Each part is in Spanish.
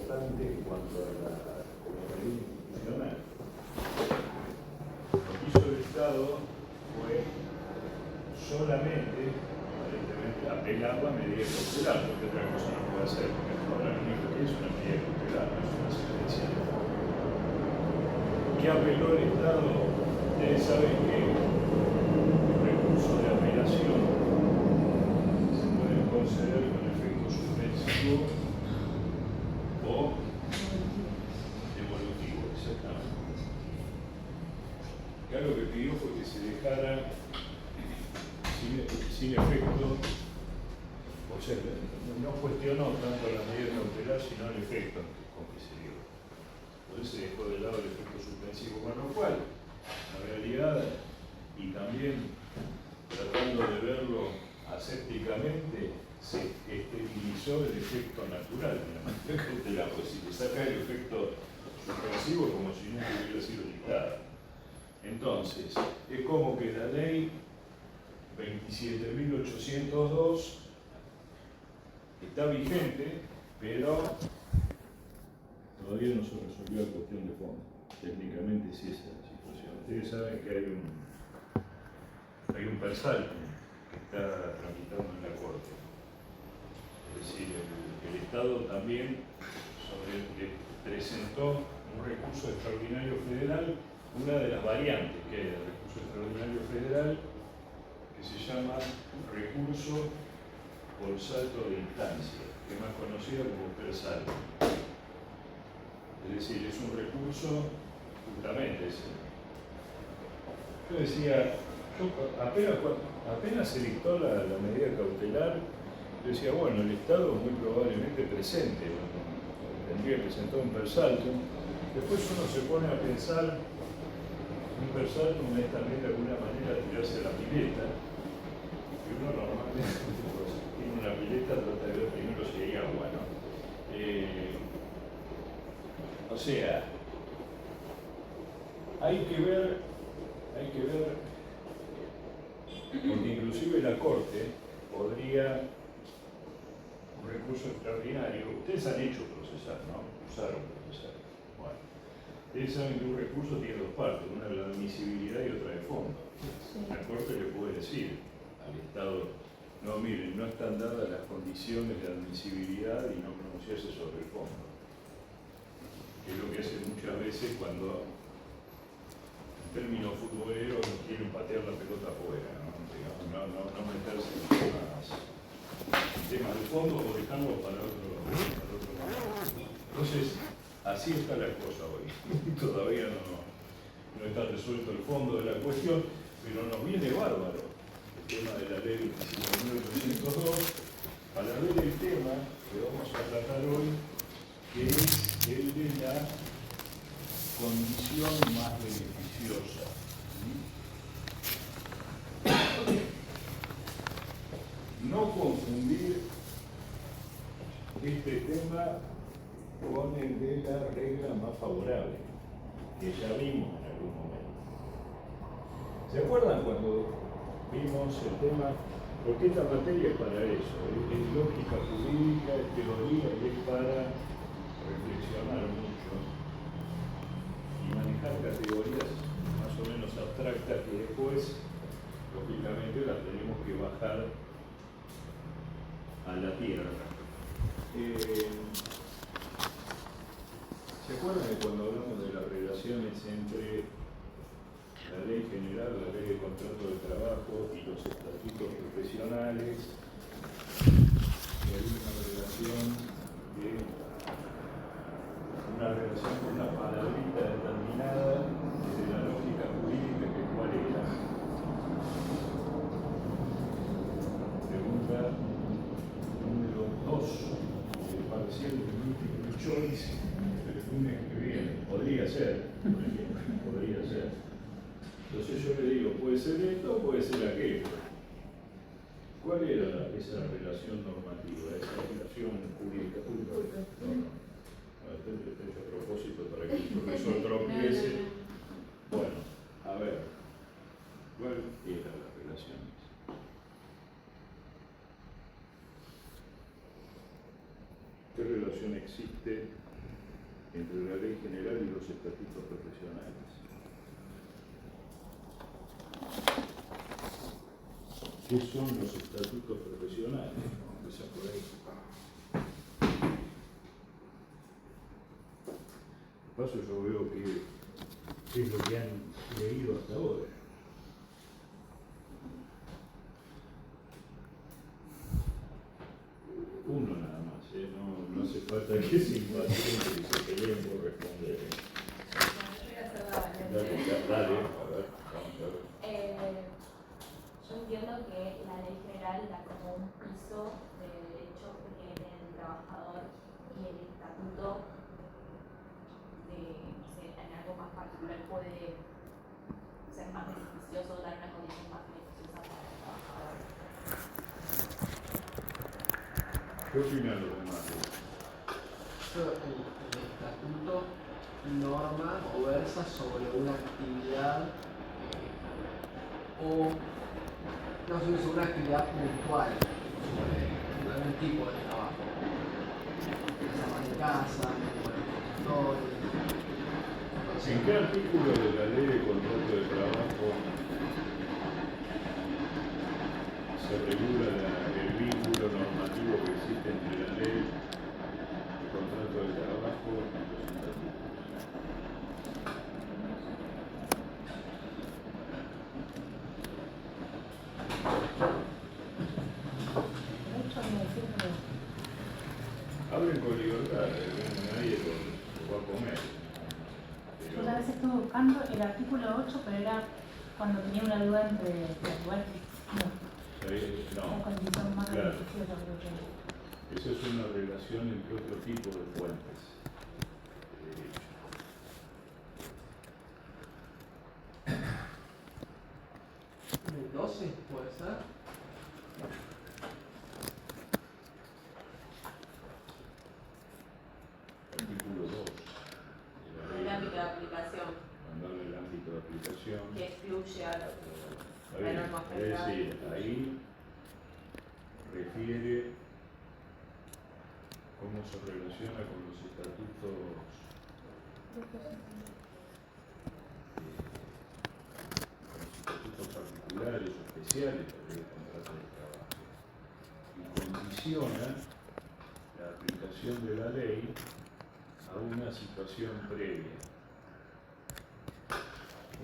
importante en cuanto a la mecanismo institucional. Lo que hizo el Estado fue solamente, aparentemente, apelar la medida cautelar, porque otra cosa no puede hacer, porque ahora lo único que es una medida cautelar, no es una sentencia de fondo. ¿Qué apeló el Estado? Ustedes saben que los recursos de apelación se pueden conceder con efecto suspensivo o devolutivo, exactamente. Acá lo que pidió fue que se dejara sin efecto, o sea, no cuestionó tanto la medida cautelar, sino el efecto con que se dio. Por eso se dejó de lado el efecto suspensivo, con lo cual, la realidad, y también tratando de verlo asépticamente, se esterilizó el efecto natural de la medida cautelar, pues si le saca el efecto suspensivo como si nunca hubiera sido dictada. Entonces, es como que la ley 27.802 está vigente, pero todavía no se resolvió la cuestión de fondo. Técnicamente sí es la situación. Ustedes saben que hay un persaltum que está tramitando en la Corte. Es decir, el Estado también presentó un recurso extraordinario federal, una de las variantes que hay del recurso extraordinario federal, que se llama recurso por salto de instancia, que es más conocido como persaltum. Es decir, es un recurso justamente ese. Yo decía, apenas se dictó la medida cautelar, yo decía, bueno, el Estado muy probablemente presente, tendría que presentar un persaltum. Después uno se pone a pensar, un persaltum es también de alguna manera tirarse a la pileta, y uno normalmente pues, tiene una pileta, trata de ver primero si hay agua, ¿no? O sea, hay que ver, porque inclusive la Corte podría, un recurso extraordinario, ustedes han hecho procesar, ¿no? Usaron procesar. Bueno, ustedes saben que un recurso tiene dos partes, una de la admisibilidad y otra de fondo. La Corte le puede decir al Estado, no, miren, no están dadas las condiciones de admisibilidad y no pronunciarse sobre el fondo. Que es lo que hace muchas veces cuando, en términos futboleros, quieren patear la pelota afuera, no meterse en temas de fondo o dejarlo para otro momento. Entonces, así está la cosa hoy. Todavía no está resuelto el fondo de la cuestión, pero nos viene bárbaro el tema de la ley 25.802 para ver el tema que vamos a tratar hoy, que es el de la condición más beneficiosa. No confundir este tema con el de la regla más favorable, que ya vimos en algún momento. ¿Se acuerdan cuando vimos el tema? Porque esta materia es para eso, es lógica jurídica, es teoría y es para reflexionar mucho y manejar categorías más o menos abstractas que después, lógicamente, las tenemos que bajar a la tierra. ¿Se acuerdan de cuando hablamos de las relaciones entre la ley general, la ley de contrato de trabajo y los estatutos profesionales? Y hay una relación con una palabrita determinada desde la lógica jurídica, que cuál era. Pregunta número 2, el parcial de multiple choice del lunes que viene. Podría ser, por ejemplo, podría ser. Entonces yo le digo, puede ser esto o puede ser aquello. ¿Cuál era esa relación normativa, esa relación jurídica? No. Esto es hecho a propósito para que el profesor tropiece. Bueno, a ver, ¿cuál era la relación? ¿Qué relación existe entre la ley general y los estatutos profesionales. ¿Qué son los estatutos profesionales? Vamos a empezar por ahí. De paso yo veo qué es lo que han leído hasta ahora. Uno nada más, no hace falta que se impacienten y se peleen por responder. Dale, a ver, vamos a ver. Yo entiendo que la ley general da como un piso de derecho que tiene el trabajador y el estatuto en algo más particular puede ser más beneficioso, dar una condición más beneficiosa para el trabajador. ¿Qué opinan los demás? El estatuto norma o versa sobre una actividad o no sobre una actividad puntual, sobre algún tipo de trabajo. Ama de casa, consultores. ¿En qué artículo de la ley de contrato de trabajo se regula el vínculo normativo que existe entre la ley de contrato de trabajo y los estatutos? Hablen con libertad, nadie lo va a comer. Yo a veces estuve buscando el artículo 8, pero era cuando tenía una duda entre igual No, condición más claro. beneficiosa, creo que. Esa es una relación entre otro tipo de fuentes de derecho. ¿El 12 puede ser? Artículo 2 de la El ley. ámbito de aplicación, Mandarle el ámbito de aplicación. que excluye a los Está bien, normas es decir, federales. ahí refiere cómo se relaciona con los estatutos particulares o especiales del contrato de trabajo y condiciona la aplicación de la ley a una situación previa.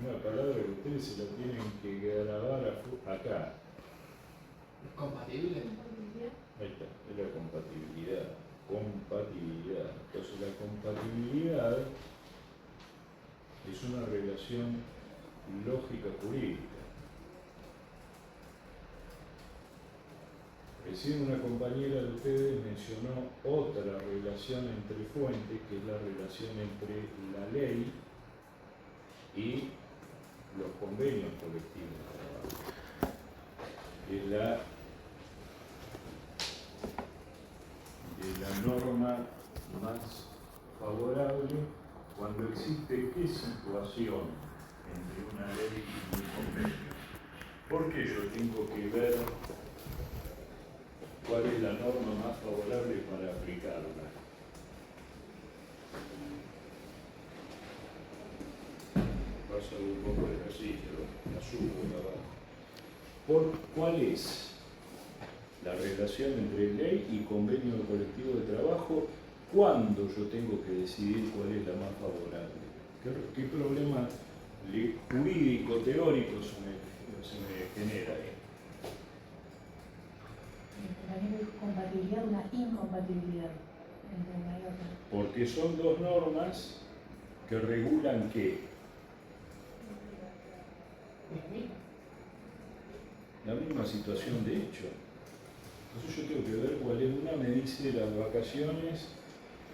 Una palabra que ustedes se la tienen que grabar acá. ¿Compatible? Ahí está, es la compatibilidad. Compatibilidad. Entonces la compatibilidad es una relación lógica jurídica. Recién una compañera de ustedes mencionó otra relación entre fuentes, que es la relación entre la ley y los convenios colectivos de trabajo. Es la norma más favorable cuando existe qué situación entre una ley y un convenio. ¿Por qué yo tengo que ver cuál es la norma más favorable para aplicarla? Pasa un poco de ejercicio, la subo de abajo. ¿Cuál es la relación entre ley y convenio colectivo de trabajo cuando yo tengo que decidir cuál es la más favorable? ¿Qué problema jurídico, teórico se me genera ahí? También compatibilidad, una incompatibilidad entre una y otra. Porque son dos normas que regulan qué. La misma situación de hecho. Entonces yo tengo que ver cuál es una. Me dice las vacaciones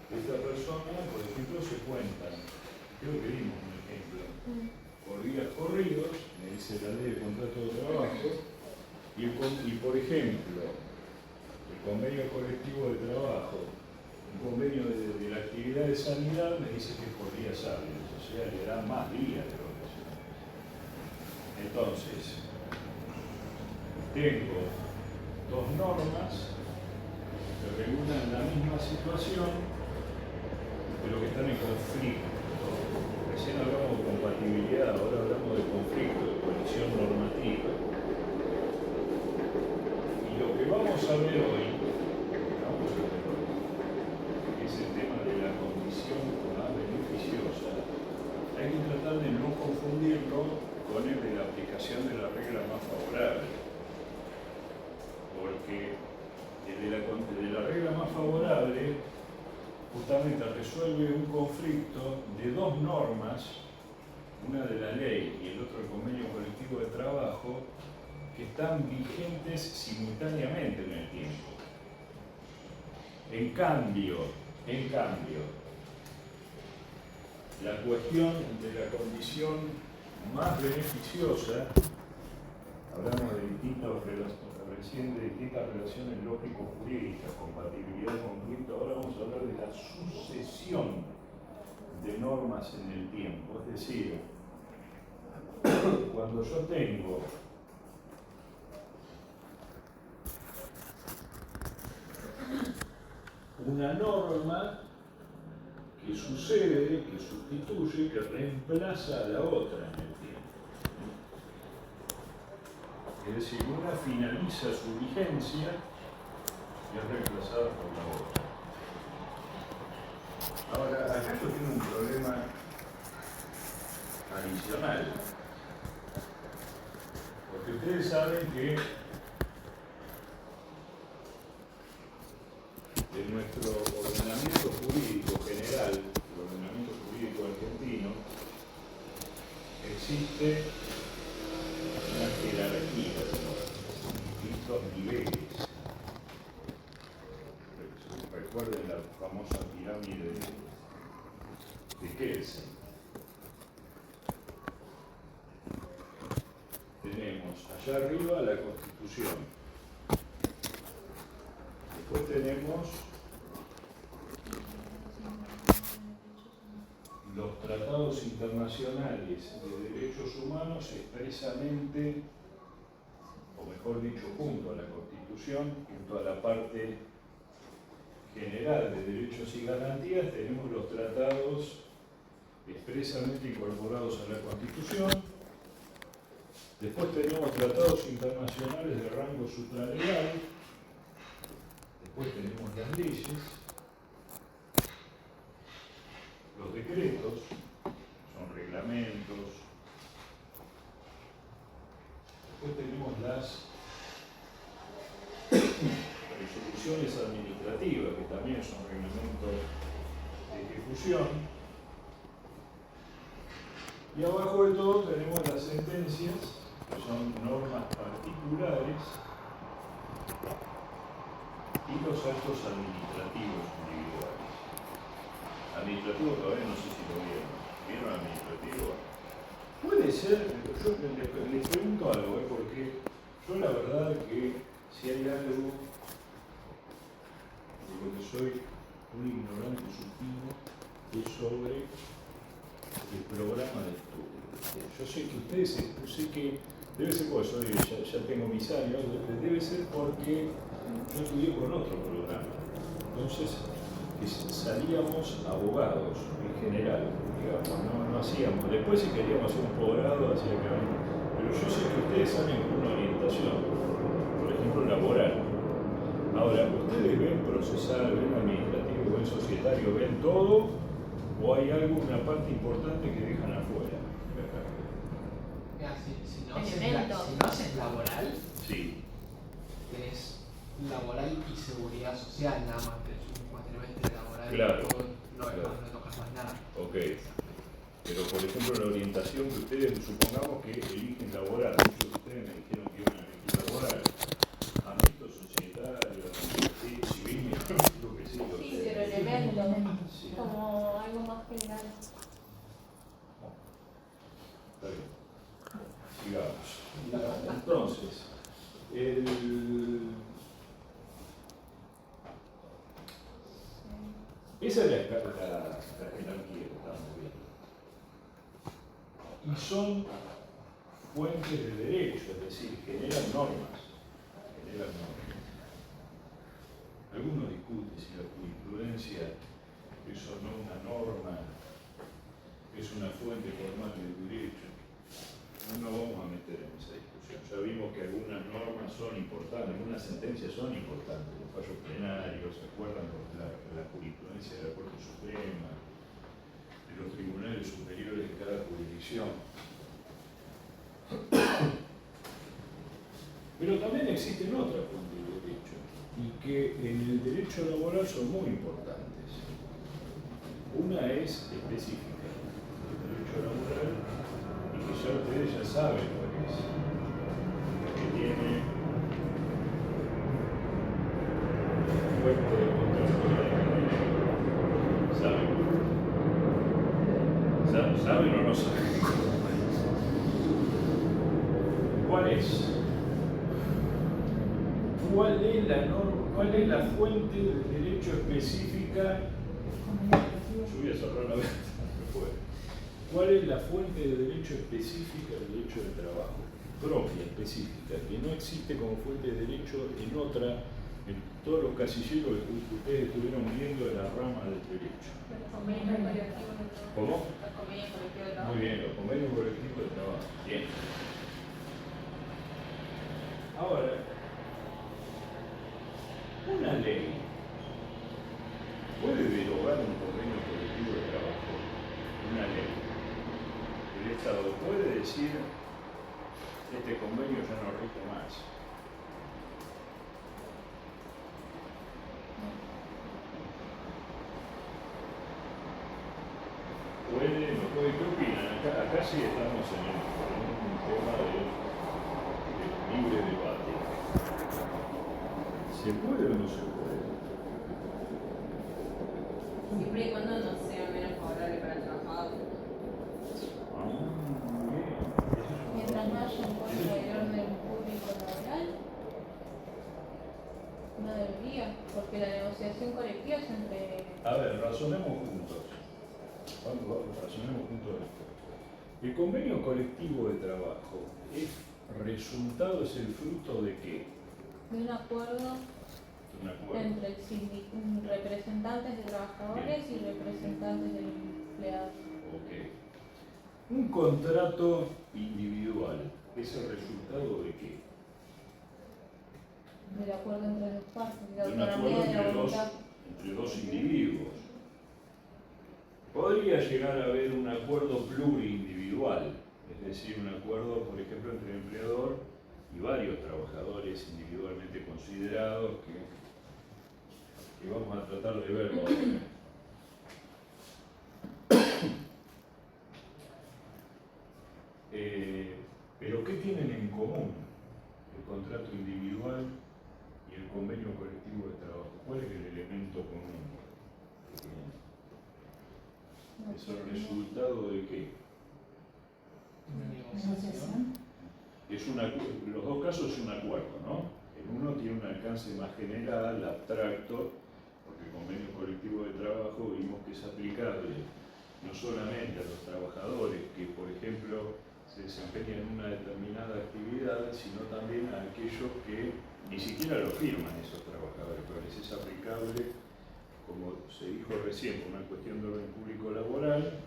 de esta persona, por ejemplo, se cuentan. Creo que dimos un ejemplo. Por días corridos, me dice la ley de contrato de trabajo, y por ejemplo, el convenio colectivo de trabajo, un convenio de la actividad de sanidad, me dice que es por días hábiles, o sea, le dan más días de vacaciones. Entonces, tengo dos normas que regulan la misma situación, pero que están en hay que tratar de no confundirlo con el de la aplicación de la regla más favorable. Porque el de la regla más favorable justamente resuelve un conflicto de dos normas, una de la ley y el otro el convenio colectivo de trabajo, que están vigentes simultáneamente en el tiempo. En cambio, la cuestión de la condición más beneficiosa, hablamos de recién de distintas relaciones lógico-jurídicas, compatibilidad, conflicto, ahora vamos a hablar de la sucesión de normas en el tiempo, es decir, cuando yo tengo una norma que sucede, que sustituye, que reemplaza a la otra en el tiempo. Es decir, una finaliza su vigencia y es reemplazada por la otra. Ahora, acá esto tiene un problema adicional, porque ustedes saben que en nuestro ordenamiento jurídico general, el ordenamiento jurídico argentino, existe una jerarquía de distintos niveles. Recuerden la famosa pirámide de Kelsen. Tenemos allá arriba la Constitución. Después tenemos los tratados internacionales de derechos humanos expresamente, o mejor dicho, junto a la Constitución, junto a la parte general de derechos y garantías, tenemos los tratados expresamente incorporados a la Constitución. Después tenemos tratados internacionales de rango supralegal. Después tenemos las leyes, los decretos, son reglamentos. Después tenemos las resoluciones administrativas, que también son reglamentos de ejecución. Y abajo de todo tenemos las sentencias, que son normas particulares, y los actos administrativos individuales. Administrativo todavía no sé si lo vieron. ¿Vieron administrativo? Puede ser, yo les pregunto algo, porque yo la verdad que si hay algo de lo que soy un ignorante supino es sobre el programa de estudio. Yo sé que ustedes, sé que debe ser porque ya tengo mis años, debe ser porque yo estudié con otro programa. Entonces, salíamos abogados en general, digamos, no hacíamos. Después, si queríamos hacer un posgrado, hacía que pero yo sé que ustedes salen con una orientación, por ejemplo, laboral. Ahora, ¿ustedes ven procesal, ven administrativo, ven societario, ven todo? ¿O hay alguna parte importante que dejan afuera? Mira, si no Elementos. haces laboral, Sí. tenés laboral y seguridad social, nada más tenés un cuatrimestre laboral. Claro, No claro. tocas más nada. Ok. Pero, por ejemplo, la orientación que ustedes, supongamos que eligen laboral, muchos de ustedes me dijeron que iban a elegir laboral. Ámbito societario, civil, creo que sí. Sí, pero elementos, Sí. como algo más general. Está bien. Sigamos. Entonces, esa es la jerarquía que estamos viendo. Y son fuentes de derecho, es decir, generan normas. Algunos discuten si la jurisprudencia es o no una norma, es una fuente formal del derecho. No nos vamos a meter en esa discusión. Ya vimos que algunas normas son importantes, algunas sentencias son importantes, los fallos plenarios, ¿se acuerdan? La jurisprudencia de la Corte Suprema. de los tribunales superiores de cada jurisdicción. Pero también existen otras fuentes de derecho, y que en el derecho laboral son muy importantes. Una es específica, el derecho laboral, y que ya ustedes ya saben cuál es, que tiene fuente de contractualidad. ¿Saben? ¿Saben o no saben? ¿Cuál es? ¿Cuál es la fuente de derecho específica? Yo voy a cerrar la ventana después. ¿Cuál es la fuente de derecho específica del derecho del trabajo? Propia, específica, que no existe como fuente de derecho en otra, en todos los casilleros que ustedes estuvieron viendo de la rama del derecho. ¿Cómo? Muy bien, los convenios colectivos de trabajo. Bien. Ahora, una ley puede derogar un convenio colectivo de trabajo. Una ley. El Estado puede decir, este convenio ya no rige más. Puede, no puede, ¿qué opinan? Acá sí estamos en un tema de libre debate. ¿Se puede o no se puede? Siempre y cuando no sea menos favorable para el trabajador. Muy bien. Mientras no haya un código de orden público laboral, no debería, porque la negociación colectiva es entre... A ver, razonemos juntos. Razonemos juntos esto. El convenio colectivo de trabajo es resultado, es el fruto de qué? de un acuerdo Un acuerdo. entre representantes de trabajadores y representantes de empleados. Ok. Un contrato individual es el resultado de qué? Del acuerdo entre los partes, de la De un acuerdo autonomía de la voluntad. entre dos individuos. Podría llegar a haber un acuerdo plurindividual, es decir, un acuerdo, por ejemplo, entre el empleador y varios trabajadores individualmente considerados que vamos a tratar de verlo ahora. Pero ¿qué tienen en común el contrato individual y el convenio colectivo de trabajo? ¿Cuál es el elemento común que tienen? ¿Es el resultado de qué? Negociación. Los dos casos es un acuerdo, ¿no? El uno tiene un alcance más general, abstracto, porque el convenio colectivo de trabajo vimos que es aplicable no solamente a los trabajadores que, por ejemplo, se desempeñan en una determinada actividad, sino también a aquellos que ni siquiera lo firman esos trabajadores, pero les es aplicable, como se dijo recién, por una cuestión de orden público laboral,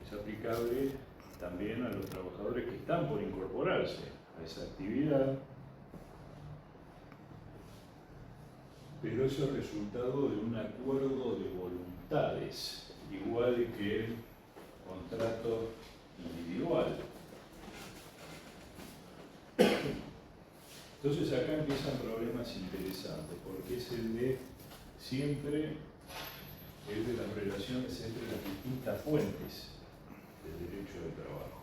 es aplicable también a los trabajadores que están por incorporarse a esa actividad, pero es el resultado de un acuerdo de voluntades, igual que el contrato individual. Entonces acá empiezan problemas interesantes, porque es el de siempre, el de las relaciones entre las distintas fuentes del derecho del trabajo.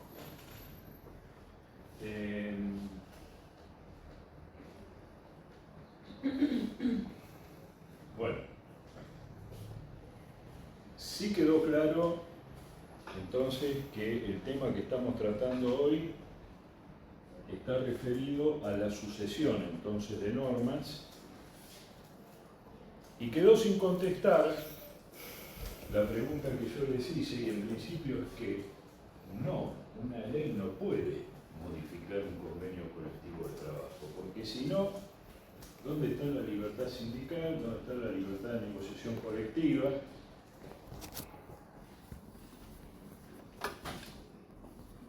Bueno, sí quedó claro entonces que el tema que estamos tratando hoy está referido a la sucesión entonces de normas, y quedó sin contestar la pregunta que yo les hice, y en principio es que no, una ley no puede modificar un convenio colectivo de trabajo, porque si no, ¿dónde está la libertad sindical? ¿Dónde está la libertad de negociación colectiva?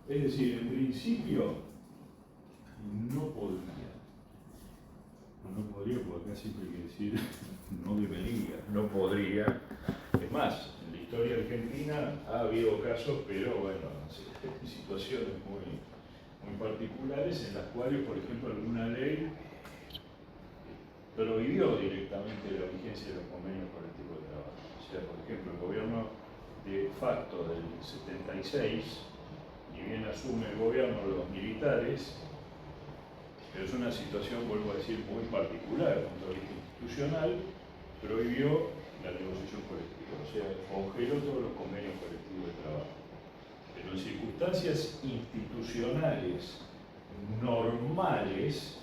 Es decir, en principio, no podría. No podría, porque acá siempre hay que decir no debería, no podría. Es más, en la historia historia argentina ha habido casos, pero bueno, situaciones muy particulares en las cuales, por ejemplo, alguna ley prohibió directamente la vigencia de los convenios colectivos de trabajo. O sea, por ejemplo, el gobierno de facto del 76, ni bien asume el gobierno de los militares, pero es una situación, vuelvo a decir, muy particular, desde el punto de vista institucional, prohibió la negociación colectiva, o sea, congeló todos los convenios colectivos de trabajo. Pero en circunstancias institucionales normales,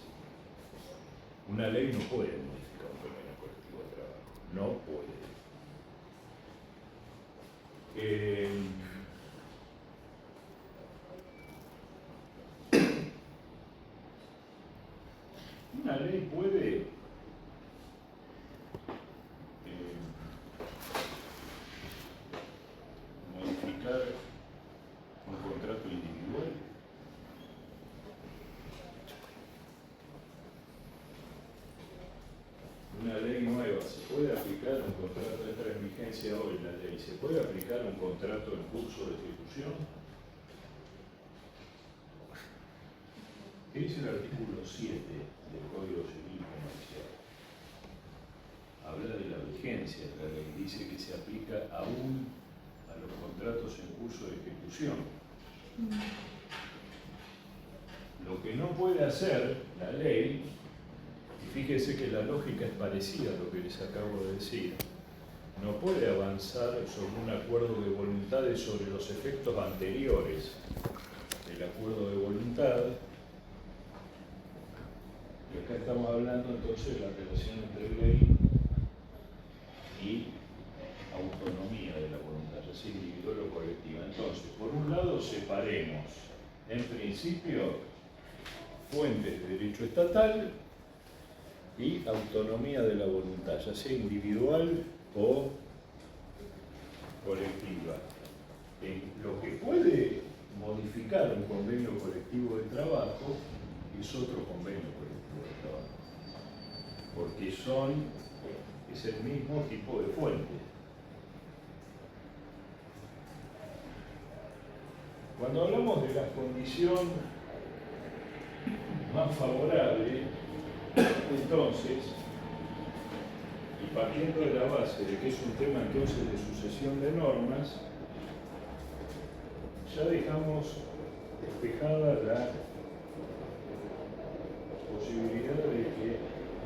una ley no puede modificar un convenio colectivo de trabajo, no puede. Una ley puede modificar un contrato individual. Una ley nueva, ¿se puede aplicar un contrato? Entra en vigencia hoy la ley. ¿Se puede aplicar un contrato en curso de ejecución? ¿Qué dice el artículo 7 del Código Civil Comercial? Habla de la vigencia de la ley. Dice que se aplica aún a los contratos en curso de ejecución. Lo que no puede hacer la ley, y fíjese que la lógica es parecida a lo que les acabo de decir, no puede avanzar sobre un acuerdo de voluntades sobre los efectos anteriores del acuerdo de voluntad. Y acá estamos hablando entonces de la relación entre ley y autonomía de la voluntad, ya sea individual o colectiva. Entonces, por un lado, separemos, en principio, fuentes de derecho estatal y autonomía de la voluntad, ya sea individual o colectiva. Lo que puede modificar un convenio colectivo de trabajo es otro convenio colectivo de trabajo, porque es el mismo tipo de fuente. Cuando hablamos de la condición más favorable, entonces, y partiendo de la base de que es un tema entonces de sucesión de normas, ya dejamos despejada la posibilidad de que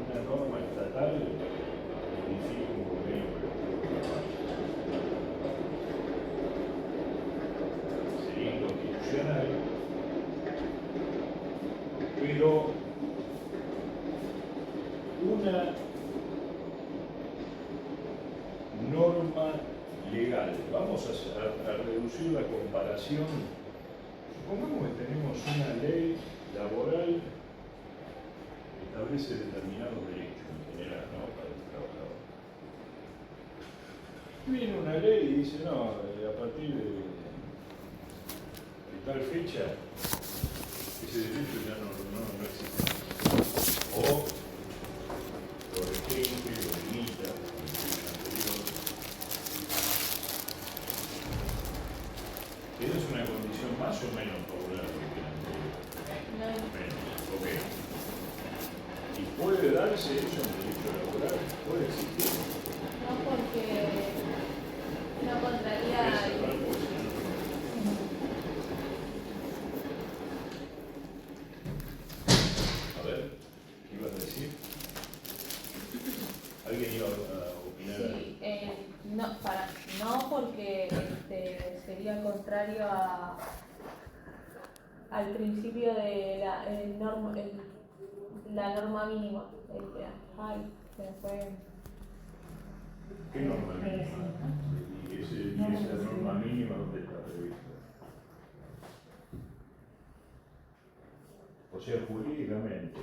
una norma estatal modifique un convenio colectivo de trabajo. Sería inconstitucional, pero una norma legal, vamos a reducir la comparación. Supongamos que tenemos una ley laboral que establece determinados derechos en general, ¿no?, para el trabajador. Viene una ley y dice, no, a partir de tal fecha, ese derecho ya no existe. O lo restringe, lo limita, como dije anterior. ¿Esa es una condición más o menos favorable que la anterior? Menos, ok. ¿Y puede darse eso en derecho laboral? ¿Puede existir? No, porque no contraría A ver, ¿qué ibas a decir? ¿Alguien iba a opinar? sí, no porque sería contrario al principio de la norma mínima. Se me fue. ¿Qué norma mínima? ¿Y esa norma mínima dónde está prevista? O sea, jurídicamente,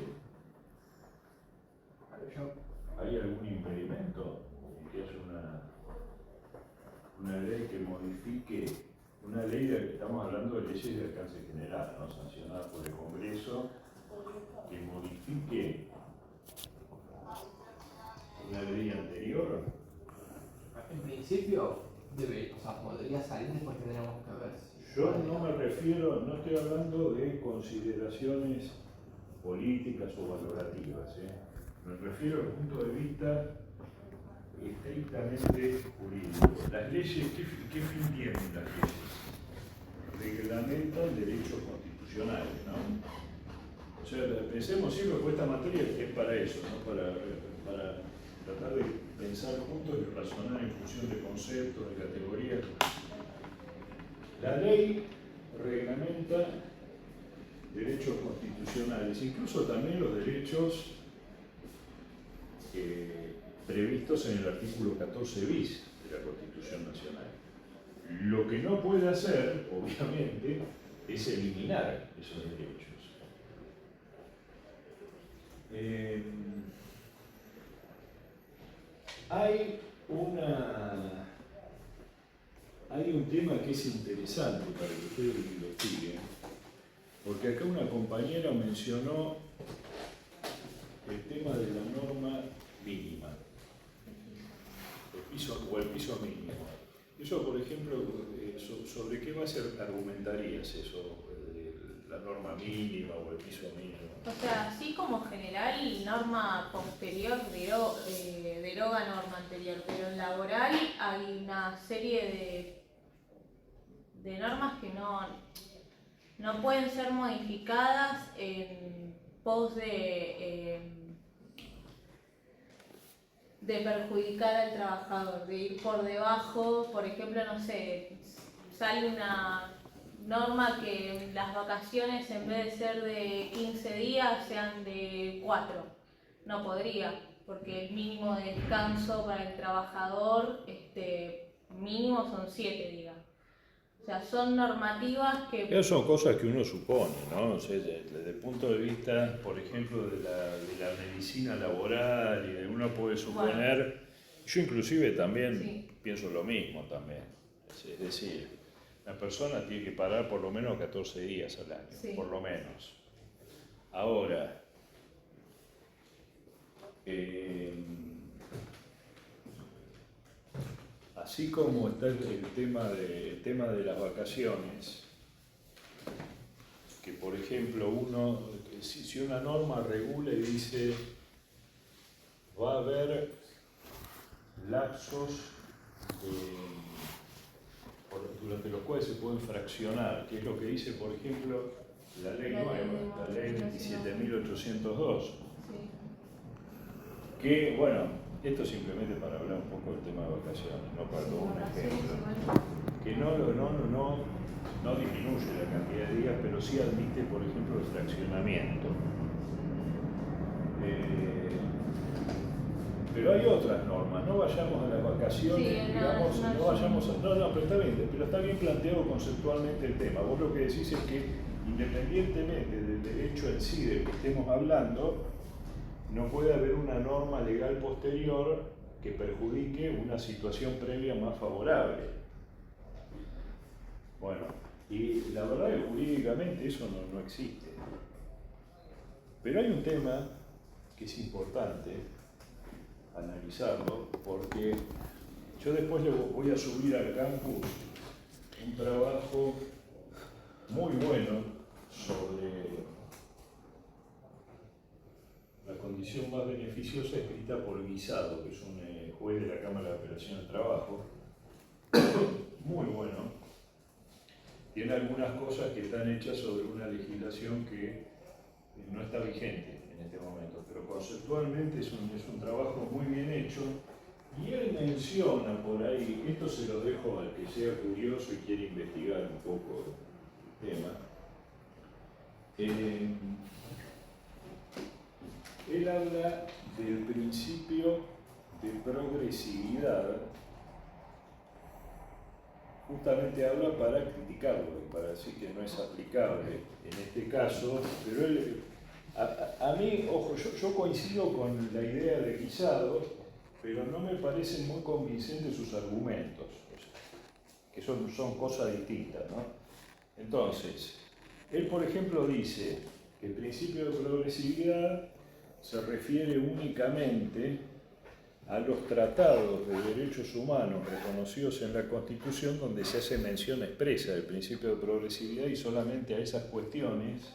¿hay algún impedimento en que haya una ley que modifique, una ley de que estamos hablando de leyes de alcance general, ¿no?, sancionadas por el Congreso, que modifique una ley anterior? En principio, o sea, podría salir, después tendríamos que ver si... Yo no me refiero, no estoy hablando de consideraciones políticas o valorativas, ¿eh? Me refiero al punto de vista estrictamente jurídico. Las leyes, ¿qué fin tienen las leyes? Reglamentan derechos constitucionales, ¿no? O sea, pensemos siempre que esta materia es para eso, ¿no? Para tratar de pensar juntos y razonar en función de conceptos, de categorías. La ley reglamenta derechos constitucionales, incluso también los derechos previstos en el artículo 14 bis de la Constitución Nacional. Lo que no puede hacer, obviamente, es eliminar esos derechos. Hay un tema que es interesante para que ustedes lo investiguen, porque acá una compañera mencionó el tema de la norma mínima, el piso mínimo. Eso, por ejemplo, ¿sobre qué base argumentarías eso, la norma mínima o el piso mínimo? O sea, así como general, norma posterior deroga norma anterior, pero en laboral hay una serie de normas que no pueden ser modificadas en pos de perjudicar al trabajador, de ir por debajo. Por ejemplo, no sé, sale una norma que las vacaciones en vez de ser de 15 días sean de 4. No podría, porque el mínimo de descanso para el trabajador mínimo son 7 días. O sea, son normativas que... Esas son cosas que uno supone, ¿no? O sea, desde el punto de vista, por ejemplo, de la medicina laboral, y uno puede suponer, bueno, yo inclusive también sí, pienso lo mismo también. Es decir, la persona tiene que parar por lo menos 14 días al año, sí, por lo menos. Ahora, así como está el tema de las vacaciones, que por ejemplo si una norma regula y dice va a haber lapsos durante los cuales se pueden fraccionar, que es lo que dice por ejemplo la ley nueva, la ley 27.802, sí, que bueno, esto simplemente para hablar un poco del tema de vacaciones, no para todo un ejemplo, que no disminuye la cantidad de días, pero sí admite, por ejemplo, el fraccionamiento. Pero hay otras normas, no vayamos a las vacaciones, sí, digamos, no vayamos a... No, pero está bien planteado conceptualmente el tema. Vos lo que decís es que, independientemente del derecho en sí del que estemos hablando, no puede haber una norma legal posterior que perjudique una situación previa más favorable. Bueno, y la verdad es que jurídicamente eso no existe. Pero hay un tema que es importante analizarlo, porque yo después le voy a subir al campus un trabajo muy bueno sobre la condición más beneficiosa, escrita por Guisado, que es un juez de la Cámara de Apelación del Trabajo, muy bueno. Tiene algunas cosas que están hechas sobre una legislación que no está vigente en este momento, pero conceptualmente es un trabajo muy bien hecho, y él menciona por ahí, esto se lo dejo al que sea curioso y quiere investigar un poco el tema. Él habla del principio de progresividad, justamente habla para criticarlo y para decir que no es aplicable en este caso, pero él, a mí, ojo, yo coincido con la idea de Guisado, pero no me parecen muy convincentes sus argumentos, o sea, que son cosas distintas, ¿no? Entonces, él por ejemplo dice que el principio de progresividad se refiere únicamente a los tratados de derechos humanos reconocidos en la Constitución, donde se hace mención expresa del principio de progresividad, y solamente a esas cuestiones.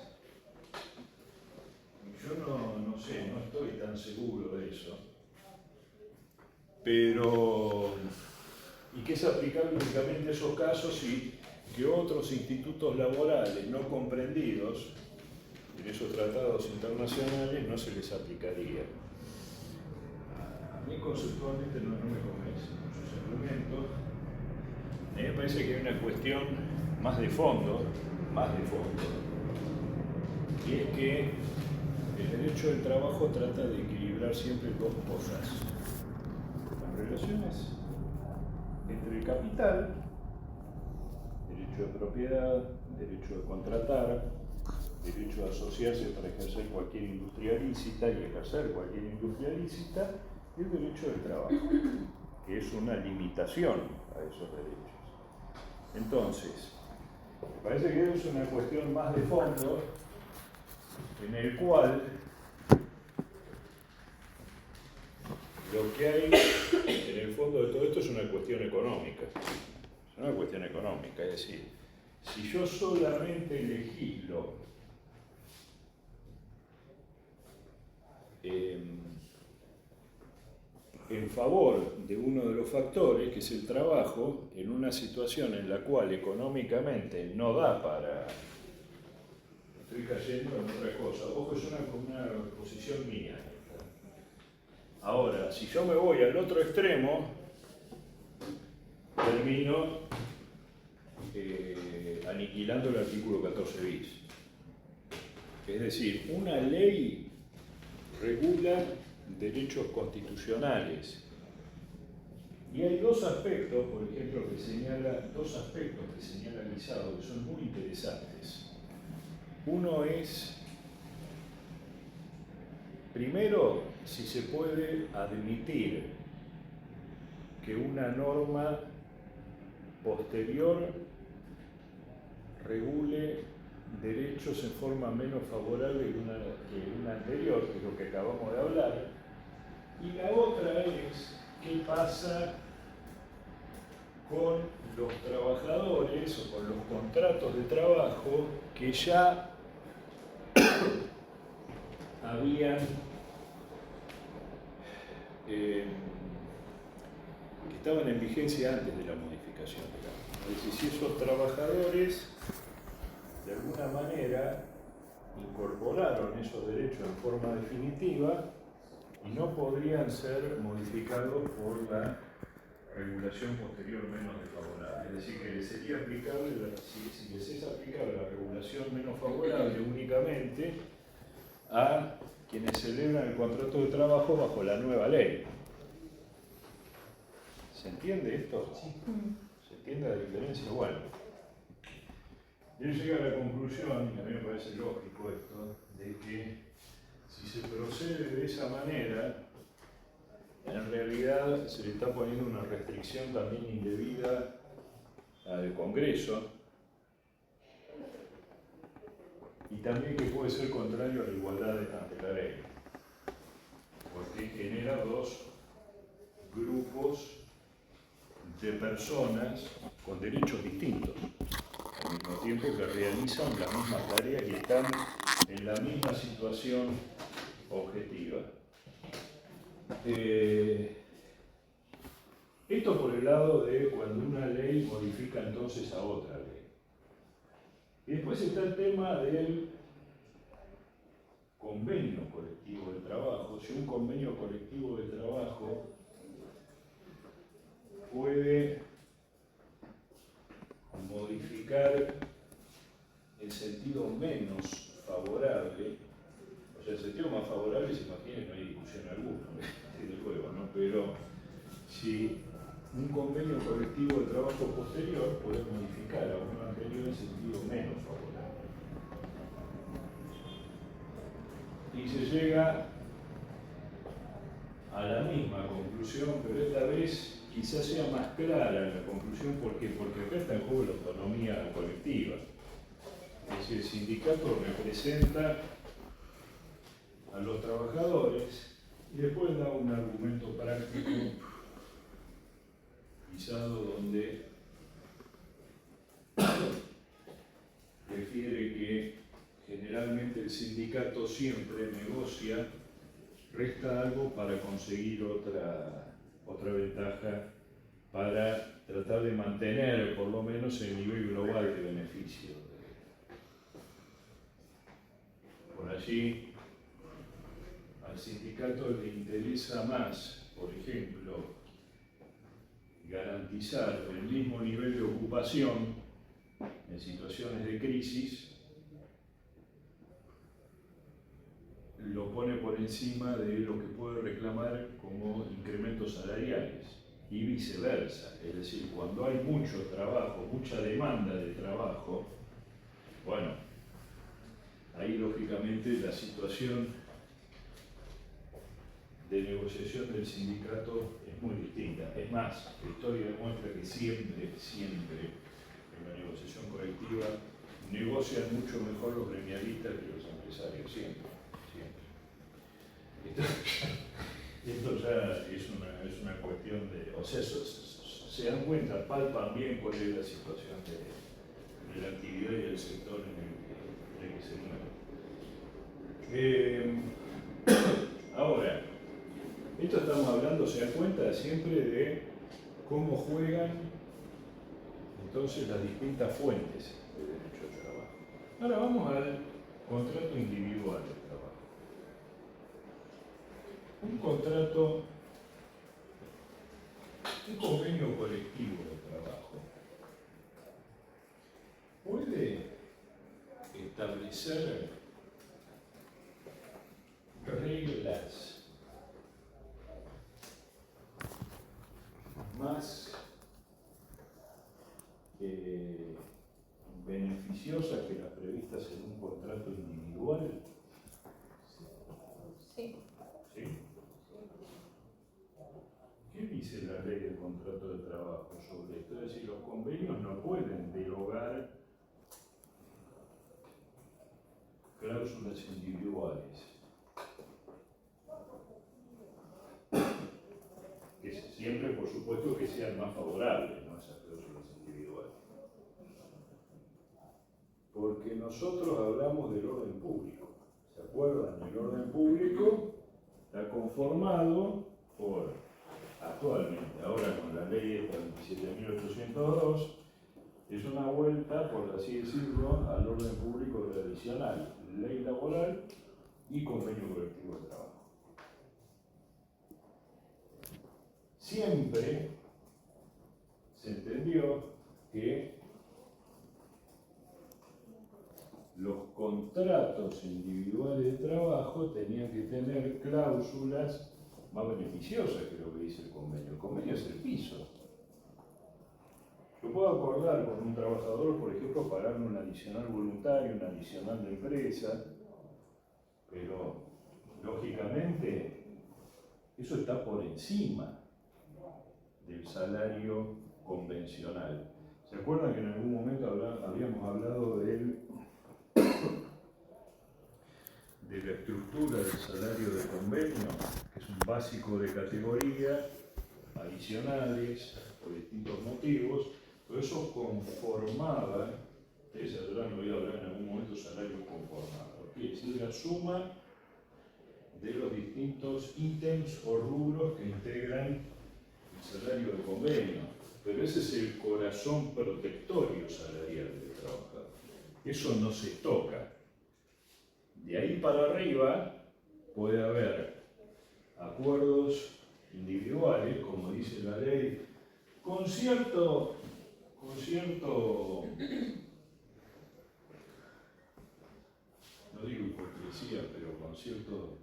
Yo no sé, no estoy tan seguro de eso, pero y que es aplicable únicamente a esos casos y que otros institutos laborales no comprendidos en esos tratados internacionales no se les aplicaría. A mí conceptualmente no me convencen muchos argumentos. A mí me parece que hay una cuestión más de fondo, y es que el derecho del trabajo trata de equilibrar siempre dos cosas: las relaciones entre el capital, derecho de propiedad, derecho de contratar, derecho de asociarse para ejercer cualquier industria lícita y ejercer cualquier industria lícita, y el derecho del trabajo, que es una limitación a esos derechos. Entonces, me parece que es una cuestión más de fondo, en el cual lo que hay en el fondo de todo esto es una cuestión económica. Es una cuestión económica, es decir, si yo solamente legislo en favor de uno de los factores, que es el trabajo, en una situación en la cual económicamente no da para... Estoy cayendo en otra cosa. Ojo, es una posición mía. Ahora, si yo me voy al otro extremo, termino aniquilando el artículo 14 bis. Es decir, una ley regula derechos constitucionales. Y hay dos aspectos, por ejemplo, que señala Guisado, que son muy interesantes. Uno es, primero, si se puede admitir que una norma posterior regule derechos en forma menos favorable que una anterior, que es lo que acabamos de hablar. Y la otra es qué pasa con los trabajadores o con los contratos de trabajo que ya habían que estaban en vigencia antes de la modificación, digamos. Es decir, si esos trabajadores de alguna manera incorporaron esos derechos en forma definitiva y no podrían ser modificados por la regulación posterior menos desfavorable. Es decir, que les sería aplicable, si les es aplicable la regulación menos favorable únicamente a quienes celebran el contrato de trabajo bajo la nueva ley. ¿Se entiende esto? Sí. ¿Se entiende la diferencia? Bueno, él llega a la conclusión, y a mí me parece lógico esto, de que si se procede de esa manera, en realidad se le está poniendo una restricción también indebida al Congreso, y también que puede ser contrario a la igualdad ante la ley, porque genera dos grupos de personas con derechos distintos, al mismo tiempo que realizan la misma tarea y están en la misma situación objetiva. Esto por el lado de cuando una ley modifica entonces a otra ley. Y después está el tema del convenio colectivo del trabajo. Si un convenio colectivo de trabajo puede modificar el sentido menos favorable, o sea, el sentido más favorable, se imagina, no hay discusión alguna, desde luego, ¿no? Pero si un convenio colectivo de trabajo posterior puede modificar a uno anterior en sentido menos favorable. Y se llega a la misma conclusión, pero esta vez quizás sea más clara la conclusión. ¿Por qué? Porque acá está en juego la autonomía colectiva. Es decir, el sindicato representa a los trabajadores Y después da un argumento práctico pisado donde refiere que generalmente el sindicato siempre negocia, resta algo para conseguir otra ventaja, para tratar de mantener por lo menos el nivel global de beneficio. Por allí, al sindicato le interesa más, por ejemplo, garantizar el mismo nivel de ocupación en situaciones de crisis, lo pone por encima de lo que puede reclamar como incrementos salariales y viceversa. Es decir, cuando hay mucho trabajo, mucha demanda de trabajo, bueno, ahí lógicamente la situación de negociación del sindicato es muy distinta. Es más, la historia demuestra que siempre en la negociación colectiva negocian mucho mejor los gremialistas que los empresarios, siempre. Esto ya es una cuestión de, o sea, se dan cuenta, palpan bien cuál es la situación de la actividad y del sector en el que se mueve. Ahora, esto estamos hablando, se dan cuenta siempre de cómo juegan entonces las distintas fuentes de derecho al trabajo. Ahora vamos al contrato individual del trabajo. Un convenio colectivo de trabajo puede establecer reglas más beneficiosas que las previstas en un contrato individual. Sí. ¿Sí? ¿Qué dice la ley del contrato de trabajo sobre esto? Es decir, los convenios no pueden derogar cláusulas individuales. Que siempre, por supuesto, que sean más favorables, ¿no?, esas cláusulas individuales. Porque nosotros hablamos del orden público. ¿Se acuerdan? El orden público está conformado por, actualmente, ahora con la ley 47.802, es una vuelta, por así decirlo, al orden público tradicional, ley laboral y convenio colectivo de trabajo. Siempre se entendió que los contratos individuales de trabajo tenían que tener cláusulas más beneficiosas que lo que dice el convenio. El convenio es el piso. Yo puedo acordar con un trabajador, por ejemplo, pagarme un adicional voluntario, un adicional de empresa, pero lógicamente eso está por encima del salario convencional. ¿Se acuerdan que en algún momento habíamos hablado de la estructura del salario de convenio, que es un básico de categoría, adicionales, por distintos motivos? Todo eso conformaba, ustedes habrán oído hablar en algún momento salario conformado, que es decir, la suma de los distintos ítems o rubros que integran el salario de convenio. Pero ese es el corazón protectorio salarial del trabajador. Eso no se toca. De ahí para arriba puede haber acuerdos individuales, como dice la ley, con cierto, no digo hipocresía, pero con cierto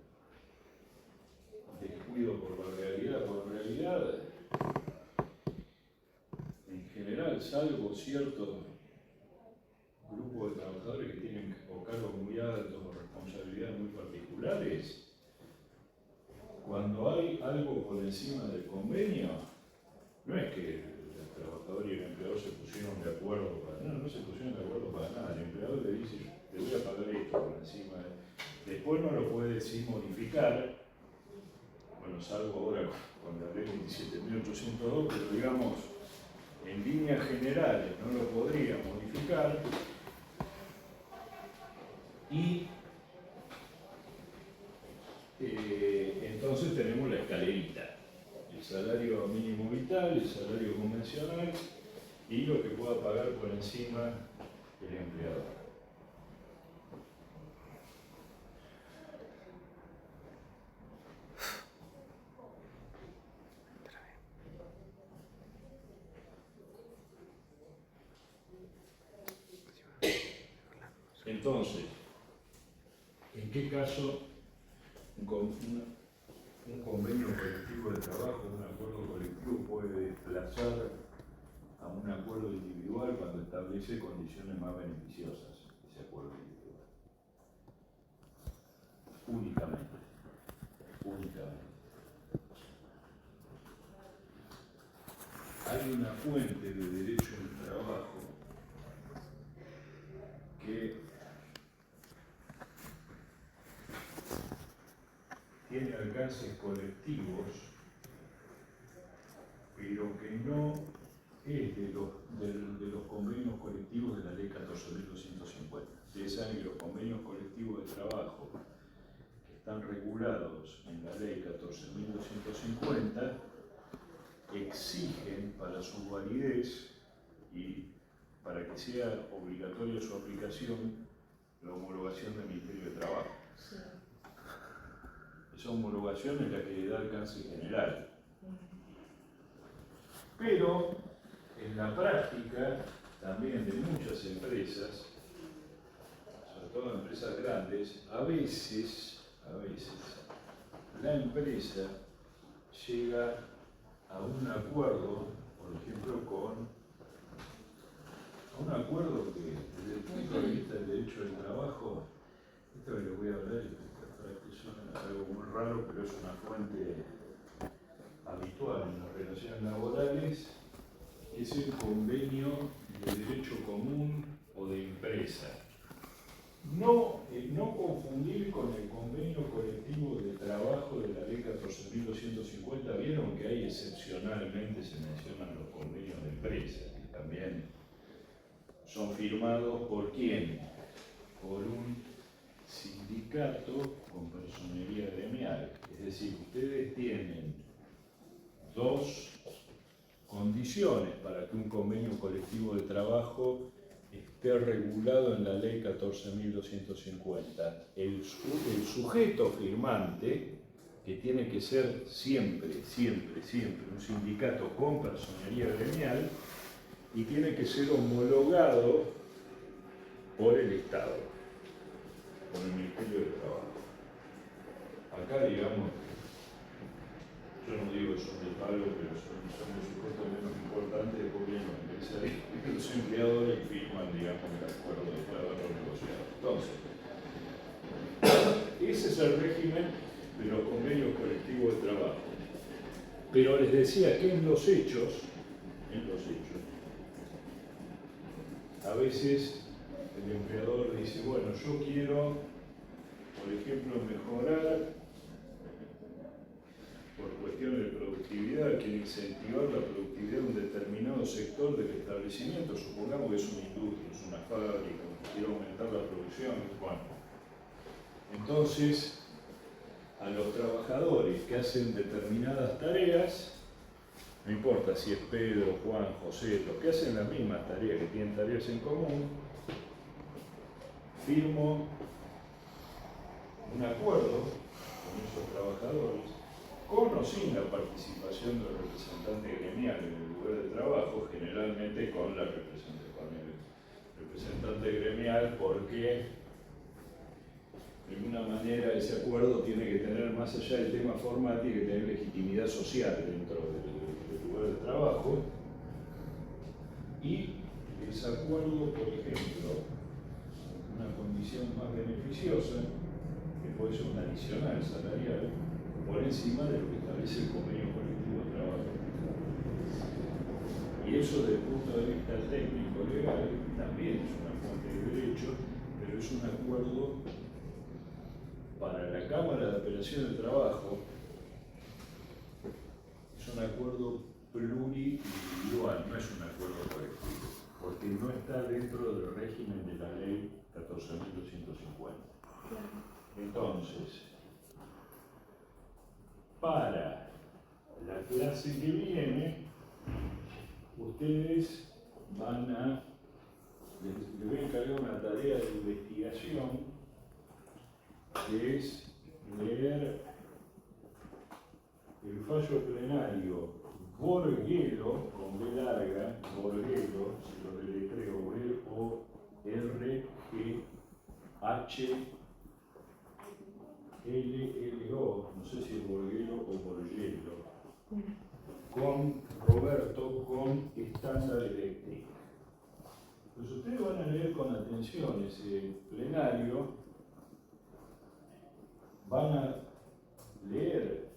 descuido por la realidad. Por realidad, en general, salvo cierto grupo de trabajadores que tienen o cargos muy altos o responsabilidades muy particulares, cuando hay algo por encima del convenio, no es que el trabajador y el empleador se pusieron de acuerdo para nada, no se pusieron de acuerdo para nada. El empleador le dice, te voy a pagar esto por encima de... Después no lo puede decir modificar, bueno, salvo ahora con la ley 27.802, pero digamos, en líneas generales no lo podría modificar. Y entonces tenemos la escalerita, el salario mínimo vital, el salario convencional y lo que pueda pagar por encima el empleador. Entonces, ¿en qué caso un convenio colectivo de trabajo, un acuerdo colectivo puede desplazar a un acuerdo individual cuando establece condiciones más beneficiosas ese acuerdo individual? Únicamente. Hay una fuente de derecho del trabajo que tiene alcances colectivos, pero que no es de los convenios colectivos de la ley 14.250. Ustedes saben que los convenios colectivos de trabajo que están regulados en la ley 14.250 exigen para su validez y para que sea obligatoria su aplicación la homologación del Ministerio de Trabajo. Sí. Esa homologación es la que le da alcance general. Pero en la práctica también de muchas empresas, sobre todo empresas grandes, a veces la empresa llega a un acuerdo, por ejemplo, a un acuerdo que desde el punto de vista del derecho del trabajo, esto que les voy a hablar es algo muy raro, pero es una fuente habitual en las relaciones laborales, es el convenio de derecho común o de empresa. No confundir con el convenio colectivo de trabajo de la ley 14.250. Vieron que ahí excepcionalmente se mencionan los convenios de empresa, que también son firmados por ¿quién? Por un sindicato con personería gremial. Es decir, ustedes tienen dos condiciones para que un convenio colectivo de trabajo esté regulado en la ley 14.250. El sujeto firmante, que tiene que ser siempre un sindicato con personería gremial, y tiene que ser homologado por el Estado, por el Ministerio de Trabajo. Acá, digamos, yo no digo que son de palo, pero son los sujetos menos importantes de gobierno, los empleadores firman, digamos, el acuerdo después de haberlo negociado. Entonces, ese es el régimen de los convenios colectivos de trabajo. Pero les decía que en los hechos, a veces el empleador dice, bueno, yo quiero, por ejemplo, mejorar por cuestiones de productividad, quiere incentivar la productividad de un determinado sector del establecimiento, supongamos que es una industria, es una fábrica, quiere aumentar la producción, bueno. Entonces, a los trabajadores que hacen determinadas tareas, no importa si es Pedro, Juan, José, los que hacen las mismas tareas, que tienen tareas en común, firmo un acuerdo con esos trabajadores, con o sin la participación del representante gremial en el lugar de trabajo, generalmente con el representante gremial, porque de alguna manera ese acuerdo tiene que tener, más allá del tema formal, tiene que tener legitimidad social dentro del lugar de trabajo. Y ese acuerdo, por ejemplo, una condición más beneficiosa, que puede ser un adicional salarial, por encima de lo que establece el convenio colectivo de trabajo. Y eso desde el punto de vista técnico legal también es una fuente de derecho, pero es un acuerdo para la Cámara de Apelación del Trabajo acuerdo pluriindividual, no es un acuerdo colectivo, porque no está dentro del régimen de la ley 14.250. Entonces, para la clase que viene, ustedes van a, les voy a encargar una tarea de investigación, que es leer el fallo plenario Borgello, con B larga, Borgello, si lo deletreo, B-O-R-G-H-L-L-O, no sé si es Borgello o Borgello, con Roberto, con estándar eléctrico. Pues ustedes van a leer con atención ese plenario, van a leer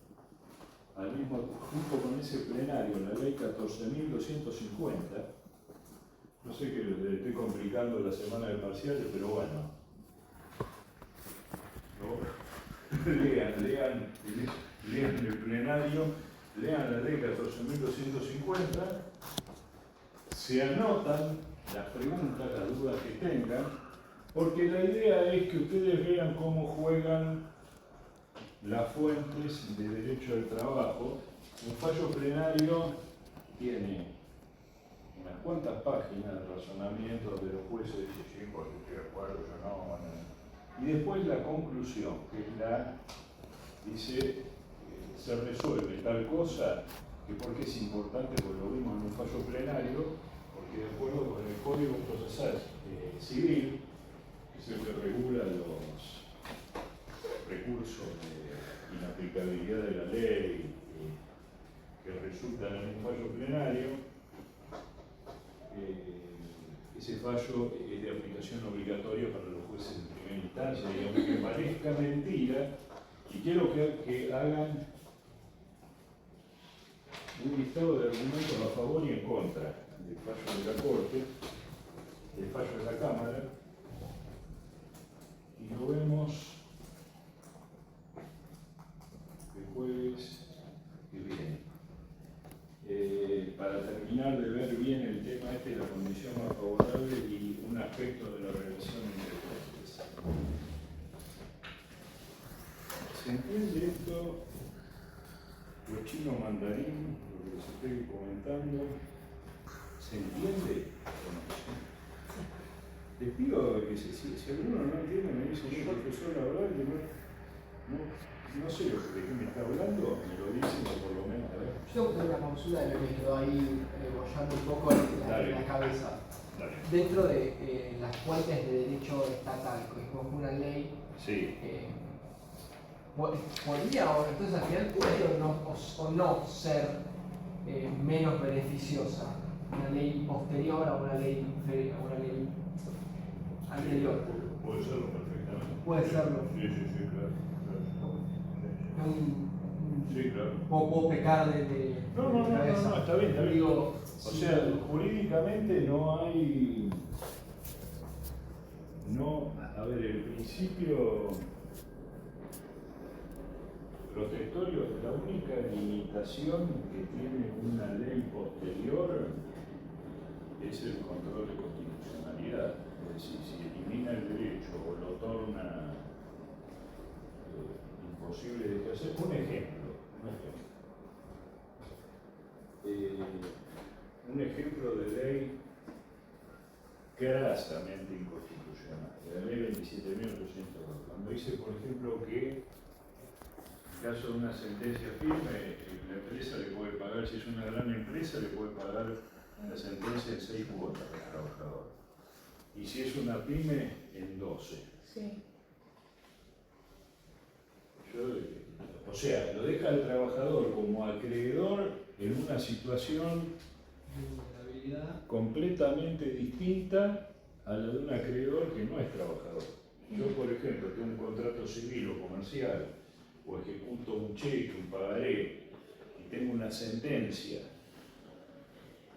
al mismo junto con ese plenario la ley 14.250. No sé que les estoy complicando la semana de parciales, pero bueno. ¿No? Lean el plenario, lean la ley 14.250, se anotan las preguntas, las dudas que tengan, porque la idea es que ustedes vean cómo juegan las fuentes de derecho del trabajo. Un fallo plenario tiene unas cuantas páginas de razonamiento de los jueces, dice, sí, porque estoy de acuerdo, yo no, bueno. Y después la conclusión, que es la, dice, se resuelve tal cosa, que porque es importante, porque lo vimos en un fallo plenario, porque de acuerdo con el Código Procesal Civil, que es el que regula los recursos de inaplicabilidad de la ley que resultan en un fallo plenario, ese fallo es de aplicación obligatoria para los jueces de primera instancia, y aunque parezca mentira, y quiero que hagan un listado de argumentos a favor y en contra del fallo de la Corte, del fallo de la Cámara, y lo vemos el jueves que viene. Para terminar de ver bien el tema este, la condición más favorable y un aspecto de la relación entre jueces. ¿Se entiende esto? Lo chino mandarín, lo que les estoy comentando, ¿se entiende o no? Les pido que si alguno no entiende, me dice, yo profesor, la verdad que no sé de qué me está hablando, me lo dicen o por lo menos, a ver. Yo tengo una consulta de lo que quedó ahí bollando un poco en la cabeza. Dale. Dentro de las fuentes de derecho estatal, que es como una ley, Sí. ¿podría o entonces al final puede o no ser menos beneficiosa una ley posterior a una ley inferior, a una ley anterior? Puede serlo perfectamente. Puede serlo. Sí, claro. Sí, claro. ¿Puedo pecar de No, cabeza? está bien. Digo, O sea, jurídicamente no hay. No, a ver, el principio protectorio, la única limitación que tiene una ley posterior es el control de constitucionalidad. Es decir, si elimina el derecho o lo torna imposible de ejercer. Un ejemplo de ley grasamente inconstitucional, la ley 27.802, cuando dice, por ejemplo, que en caso de una sentencia firme, la empresa le puede pagar, si es una gran empresa, le puede pagar la sentencia en 6 cuotas al trabajador. Y si es una pyme, en 12. Sí. O sea, lo deja al trabajador como acreedor en una situación completamente distinta a la de un acreedor que no es trabajador. Yo, por ejemplo, tengo un contrato civil o comercial, o ejecuto un cheque, un pagaré, y tengo una sentencia,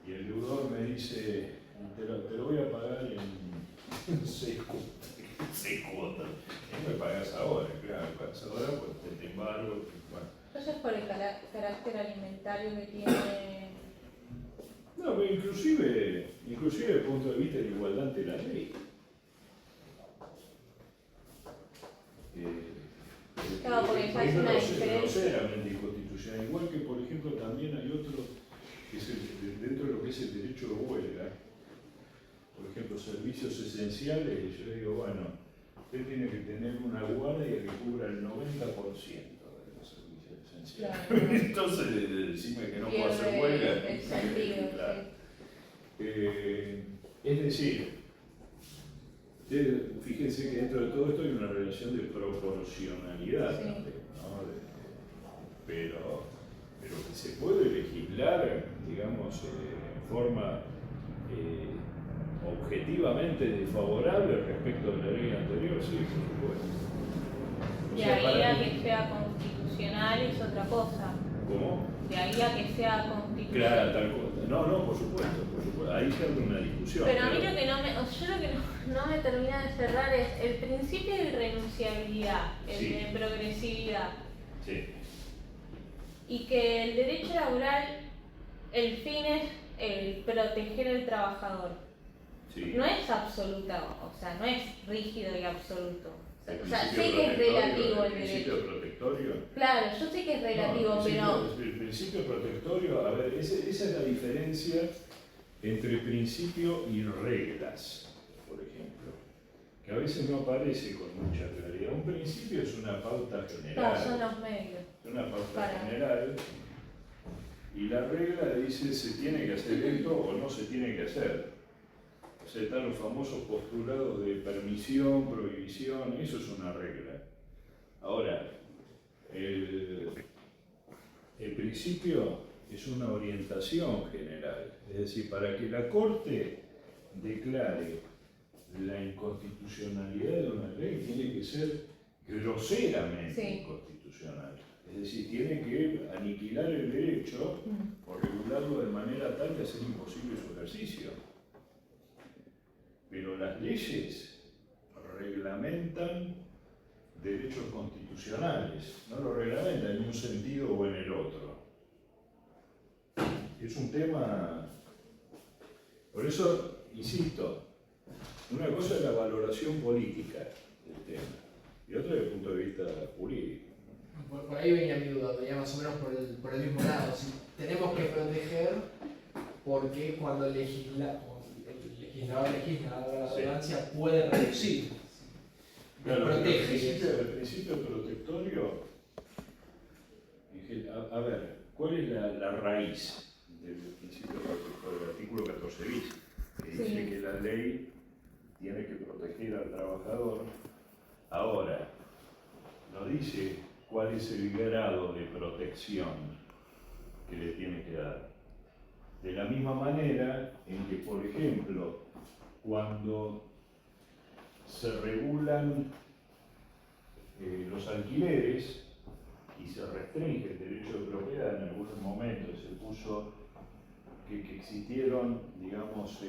y el deudor me dice, te lo voy a pagar en 6 cuotas. Y me pagas ahora, claro, pagas ahora, pues te embargo. Bueno. sé es por el carácter alimentario que tiene. No, pero inclusive desde el punto de vista de la igualdad ante la ley. Claro, porque ya es una diferencia. Groseramente inconstitucional. Igual que, por ejemplo, también hay otro, que es dentro de lo que es el derecho de huelga, por ejemplo, servicios esenciales, y yo digo, bueno, usted tiene que tener una guardia que cubra el 90% de los servicios esenciales. Claro. Entonces, decime que no puedo hacer huelga. El sentido, Claro. sí. Es decir, fíjense que dentro de todo esto hay una relación de proporcionalidad Sí. también, ¿no? Pero que se puede legislar, digamos, en forma objetivamente desfavorable respecto de la ley anterior, sí, por supuesto. O De sea, ahí para a mí- que sea constitucional es otra cosa. ¿Cómo? De ahí a que sea constitucional. Claro, tal cosa. No, por supuesto. Ahí se abre una discusión. Pero a mí lo que no me termina de cerrar es el principio de irrenunciabilidad, el Sí. de progresividad. Sí. Y que el derecho laboral, el fin es el proteger al trabajador. Sí. No es absoluta, o sea, no es rígido y absoluto. El O sea, principio sé que es protectorio, relativo el el principio derecho. protectorio. Claro, yo sé que es relativo, No, pero el principio protectorio, a ver, esa es la diferencia entre principio y reglas, por ejemplo, que a veces no aparece con mucha claridad. Un principio es una pauta general. no, son los medios. Es una pauta Para- general. Y la regla dice se tiene que hacer esto o no se tiene que hacer. O sea, están los famosos postulados de permisión, prohibición, eso es una regla. Ahora, el principio es una orientación general, es decir, para que la Corte declare la inconstitucionalidad de una ley tiene que ser groseramente Sí. inconstitucional. Es decir, tiene que aniquilar el derecho o regularlo de manera tal que hacer imposible su ejercicio. Pero las leyes reglamentan derechos constitucionales, no lo reglamentan en un sentido o en el otro. Es un tema, por eso, insisto, una cosa es la valoración política del tema y otra desde el punto de vista jurídico. Por ahí venía mi duda, venía más o menos por el mismo lado. Si tenemos que proteger, porque cuando el legislador legisla, la Sí. redundancia, puede reducir. Claro, Protege. el principio protectorio, a ver, ¿cuál es la raíz del principio protectorio? El artículo 14 bis, que dice Sí. que la ley tiene que proteger al trabajador. Ahora, no dice cuál es el grado de protección que le tiene que dar. De la misma manera en que, por ejemplo, cuando se regulan los alquileres y se restringe el derecho de propiedad, en algunos momentos se puso que existieron, digamos,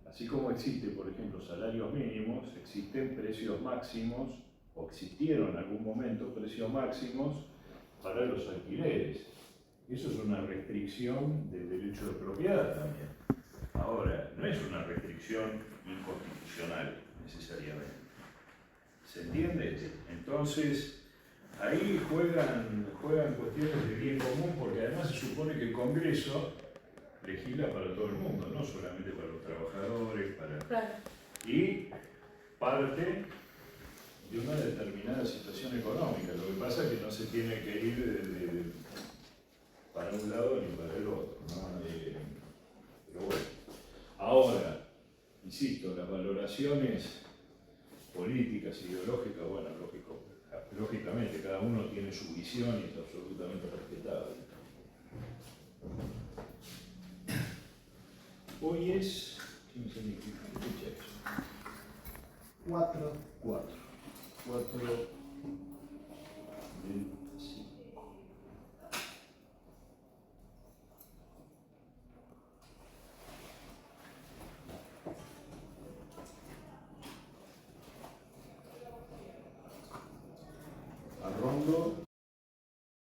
así como existe, por ejemplo, salarios mínimos, existen precios máximos, o existieron en algún momento precios máximos para los alquileres. Eso es una restricción del derecho de propiedad también. Ahora, no es una restricción inconstitucional necesariamente. ¿Se entiende? Entonces, ahí juegan cuestiones de bien común, porque además se supone que el Congreso legisla para todo el mundo, no solamente para los trabajadores, Claro. y parte de una determinada situación económica. Lo que pasa es que no se tiene que ir para un lado ni para el otro, ¿no? Pero bueno. Ahora, insisto, las valoraciones políticas, ideológicas, bueno, lógicamente cada uno tiene su visión y es absolutamente respetable. Hoy es, ¿qué significa? ¿Qué fecha es? 4. 4 del